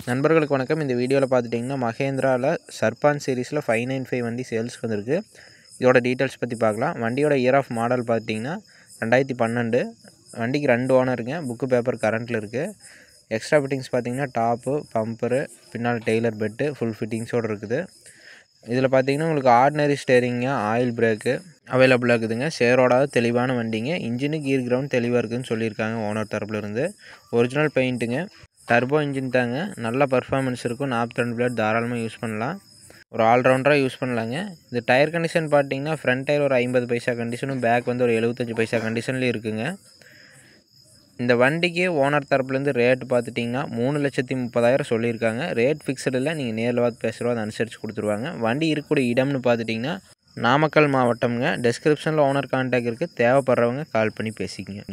நண்பர்களுக்கு வணக்கம். இந்த வீடியோவில் பார்த்துட்டிங்கன்னா மஹேந்திராவில் சர்பான் சீரிஸில் 595 வண்டி சேல்ஸ்க்கு வந்திருக்கு. இதோட டீட்டெயில்ஸ் பற்றி பார்க்கலாம். வண்டியோட இயர் ஆஃப் மாடல் பார்த்திங்கன்னா 2012. வண்டிக்கு 2 ஓனருங்க. புக்கு பேப்பர் கரண்ட்டில் இருக்குது. எக்ஸ்ட்ரா ஃபிட்டிங்ஸ் பார்த்திங்கன்னா டாப்பு, பம்பரு, பின்னால் டெய்லர் பெட்டு ஃபுல் ஃபிட்டிங்ஸோடு இருக்குது. இதில் பார்த்திங்கன்னா உங்களுக்கு ஆர்டினரி ஸ்டேரிங்க, ஆயில் பிரேக்கு அவைலபிளாக இருக்குதுங்க. சேரோடாத தெளிவான வண்டிங்க. இன்ஜினு கீர் கிரவுண்ட் தெளிவாக இருக்குதுன்னு சொல்லியிருக்காங்க ஓனர் தரப்புலேருந்து. ஒரிஜினல் பெயிண்ட்டுங்க. டர்போ இன்ஜின் தாங்க. நல்ல பர்ஃபார்மன்ஸ் இருக்கும். 42 பிளேட் தாராளமாக யூஸ் பண்ணலாம். ஒரு ஆல்ரவுண்டராக யூஸ் பண்ணலாங்க. இந்த டயர் கண்டிஷன் பார்த்தீங்கன்னா ஃப்ரண்ட் டயர் ஒரு 50 பைசா கண்டிஷனும், பேக் வந்து ஒரு 75 பைசா கண்டிஷன்லேயும் இருக்குங்க. இந்த வண்டிக்கு ஓனர் தரப்புலேருந்து ரேட் பார்த்துட்டிங்கன்னா 3,30,000 சொல்லியிருக்காங்க. ரேட் ஃபிக்ஸடு இல்லை. நீங்கள் நேரில் பார்த்து பேசுகிறோம், அதை அனுசரித்து கொடுத்துருவாங்க. வண்டி இருக்கக்கூடிய இடம்னு பார்த்துட்டிங்கன்னா நாமக்கல் மாவட்டம்ங்க. டெஸ்கிரிப்ஷனில் ஓனர் கான்டாக்ட் இருக்குது. தேவைப்படுறவங்க கால் பண்ணி பேசிக்கங்க.